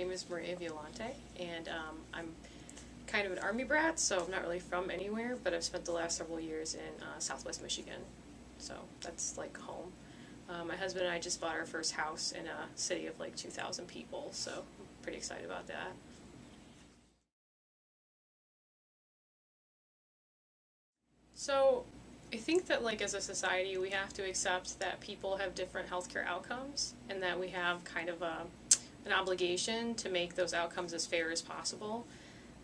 My name is Violante, and I'm kind of an Army brat, so I'm not really from anywhere, but I've spent the last several years in Southwest Michigan, so that's like home. My husband and I just bought our first house in a city of like 2,000 people, so I'm pretty excited about that. So I think that like as a society we have to accept that people have different healthcare outcomes and that we have kind of an obligation to make those outcomes as fair as possible.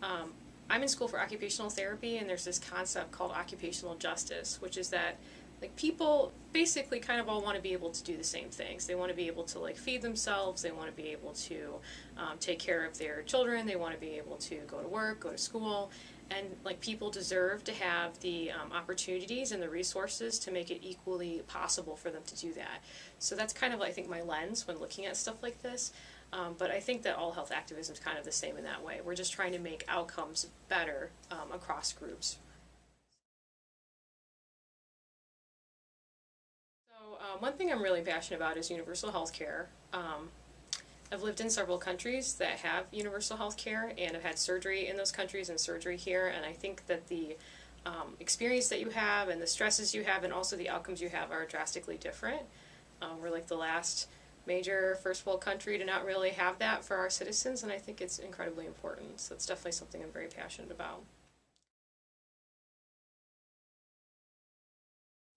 Um, I'm in school for occupational therapy, and there's this concept called occupational justice, which is that like people basically kind of all want to be able to do the same things. They want to be able to like feed themselves. They want to be able to take care of their children. They want to be able to go to work, go to school, and like people deserve to have the opportunities and the resources to make it equally possible for them to do that. So that's kind of I think my lens when looking at stuff like this. But I think that all health activism is kind of the same in that way. We're just trying to make outcomes better across groups. So one thing I'm really passionate about is universal health care. I've lived in several countries that have universal health care, and I've had surgery in those countries and surgery here, and I think that the experience that you have and the stresses you have and also the outcomes you have are drastically different. We're like the last major first world country to not really have that for our citizens, and I think it's incredibly important. So it's definitely something I'm very passionate about.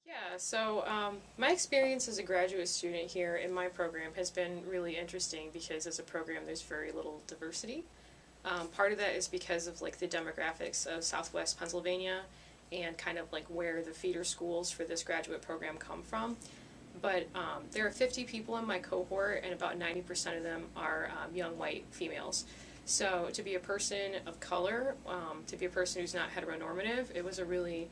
Yeah, so my experience as a graduate student here in my program has been really interesting because as a program there's very little diversity. Part of that is because of like the demographics of Southwest Pennsylvania and kind of like where the feeder schools for this graduate program come from. But there are 50 people in my cohort, and about 90% of them are young white females. So to be a person of color, to be a person who's not heteronormative, it was a really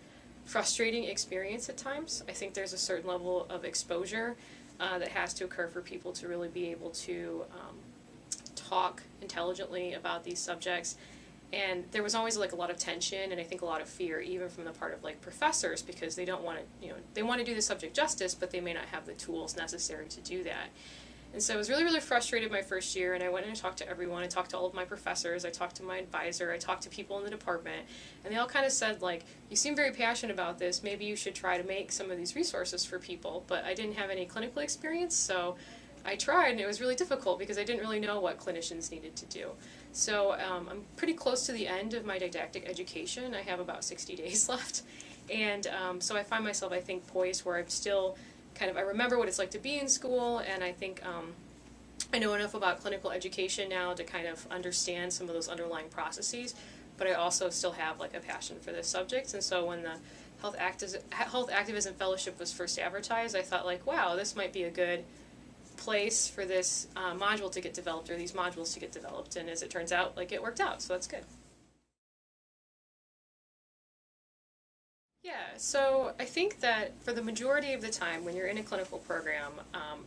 frustrating experience at times. I think there's a certain level of exposure that has to occur for people to really be able to talk intelligently about these subjects. And there was always like a lot of tension and I think a lot of fear even from the part of like professors because they don't want to, they want to do the subject justice, but they may not have the tools necessary to do that. And so I was really, really frustrated my first year, and I went and I talked to everyone. I talked to all of my professors, I talked to my advisor, I talked to people in the department, and they all kind of said, like, you seem very passionate about this, maybe you should try to make some of these resources for people. But I didn't have any clinical experience, so I tried, and it was really difficult because I didn't really know what clinicians needed to do. So I'm pretty close to the end of my didactic education. I have about 60 days left. And so I find myself, I think, poised where I'm still kind of, I remember what it's like to be in school, and I think I know enough about clinical education now to kind of understand some of those underlying processes, but I also still have like a passion for this subject. And so when the Health Activism Fellowship was first advertised, I thought like, wow, this might be a good place for this module to get developed, or these modules to get developed, and as it turns out, like it worked out, so that's good. Yeah, so I think that for the majority of the time when you're in a clinical program,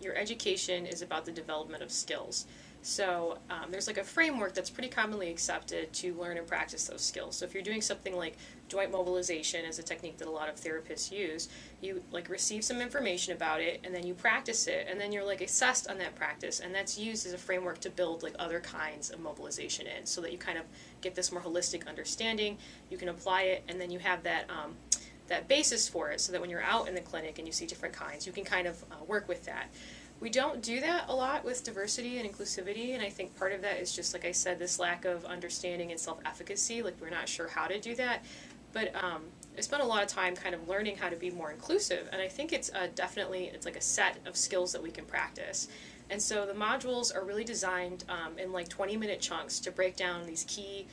your education is about the development of skills. So there's like a framework that's pretty commonly accepted to learn and practice those skills. So if you're doing something like joint mobilization as a technique that a lot of therapists use, you like receive some information about it and then you practice it and then you're like assessed on that practice, and that's used as a framework to build like other kinds of mobilization in so that you kind of get this more holistic understanding, you can apply it, and then you have that basis for it so that when you're out in the clinic and you see different kinds, you can kind of work with that. We don't do that a lot with diversity and inclusivity, and I think part of that is just, like I said, this lack of understanding and self-efficacy, like we're not sure how to do that. But I spent a lot of time kind of learning how to be more inclusive, and I think it's definitely, it's like a set of skills that we can practice. And so the modules are really designed in like 20-minute chunks to break down these key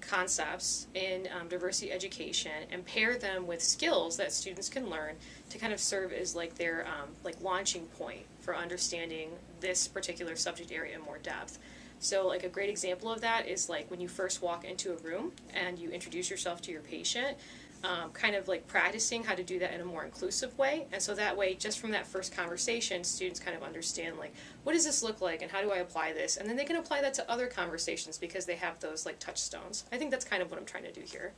concepts in diversity education and pair them with skills that students can learn to kind of serve as like their like launching point for understanding this particular subject area in more depth. So like a great example of that is like when you first walk into a room and you introduce yourself to your patient, kind of like practicing how to do that in a more inclusive way. And so that way, just from that first conversation, students kind of understand like, what does this look like and how do I apply this? And then they can apply that to other conversations because they have those like touchstones. I think that's kind of what I'm trying to do here.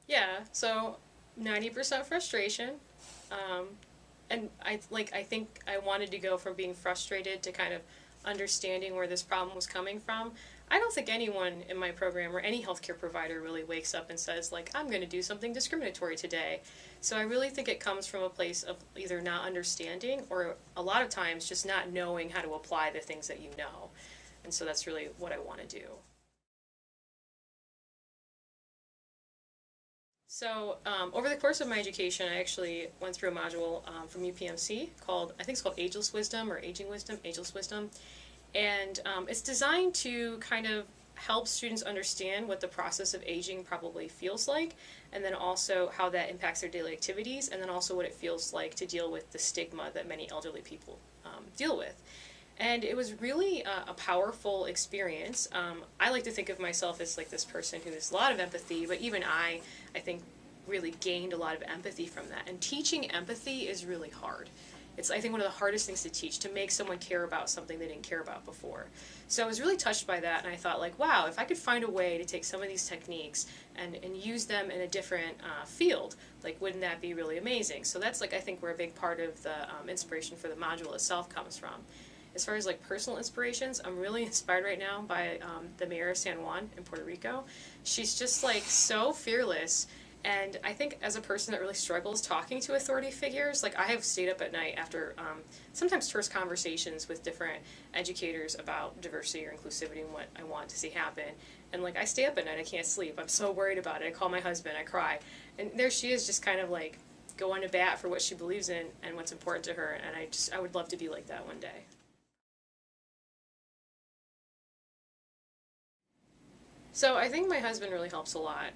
Yeah, so 90% frustration, um, and I think I wanted to go from being frustrated to kind of understanding where this problem was coming from. I don't think anyone in my program or any healthcare provider really wakes up and says, like, I'm going to do something discriminatory today. So I really think it comes from a place of either not understanding or a lot of times just not knowing how to apply the things that you know. And so that's really what I want to do. So over the course of my education, I actually went through a module from UPMC called, I think it's called Ageless Wisdom or Aging Wisdom, Ageless Wisdom. And it's designed to kind of help students understand what the process of aging probably feels like, and then also how that impacts their daily activities, and then also what it feels like to deal with the stigma that many elderly people deal with. And it was really a powerful experience. I like to think of myself as like this person who has a lot of empathy, but even I think, really gained a lot of empathy from that. And teaching empathy is really hard. It's, I think, one of the hardest things to teach, to make someone care about something they didn't care about before. So I was really touched by that, and I thought, like, wow, if I could find a way to take some of these techniques and use them in a different field, like, wouldn't that be really amazing? So that's, like, I think where a big part of the inspiration for the module itself comes from. As far as, like, personal inspirations, I'm really inspired right now by the mayor of San Juan in Puerto Rico. She's just, like, so fearless. And I think as a person that really struggles talking to authority figures, like, I have stayed up at night after sometimes terse conversations with different educators about diversity or inclusivity and what I want to see happen. And, like, I stay up at night, I can't sleep, I'm so worried about it, I call my husband, I cry. And there she is, just kind of, like, going to bat for what she believes in and what's important to her, and I would love to be like that one day. So I think my husband really helps a lot.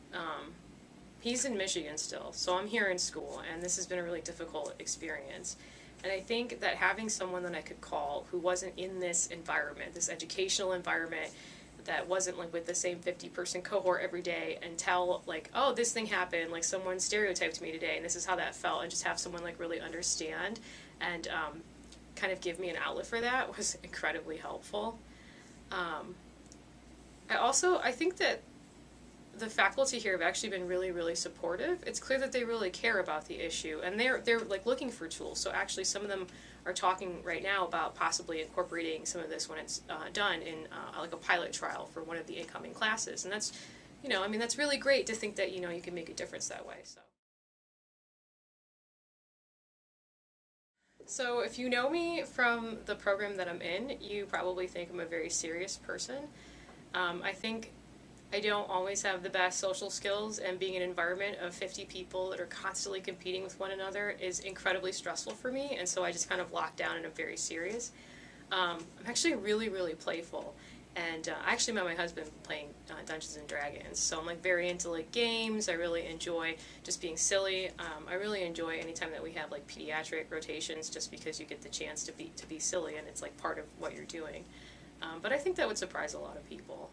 He's in Michigan still, so I'm here in school, and this has been a really difficult experience. And I think that having someone that I could call who wasn't in this environment, this educational environment, that wasn't like with the same 50-person cohort every day, and tell, like, oh, this thing happened, like someone stereotyped me today and this is how that felt, and just have someone like really understand and kind of give me an outlet for that was incredibly helpful. I think that the faculty here have actually been really, really supportive. It's clear that they really care about the issue, and they're like looking for tools. So actually, some of them are talking right now about possibly incorporating some of this when it's done in like a pilot trial for one of the incoming classes. And that's, I mean, that's really great to think that you can make a difference that way. So if you know me from the program that I'm in, you probably think I'm a very serious person. I think I don't always have the best social skills, and being in an environment of 50 people that are constantly competing with one another is incredibly stressful for me, and so I just kind of lock down and I'm very serious. I'm actually really, really playful, and I actually met my husband playing Dungeons and Dragons, so I'm like very into like games. I really enjoy just being silly. I really enjoy anytime that we have like pediatric rotations, just because you get the chance to be silly, and it's like part of what you're doing. But I think that would surprise a lot of people.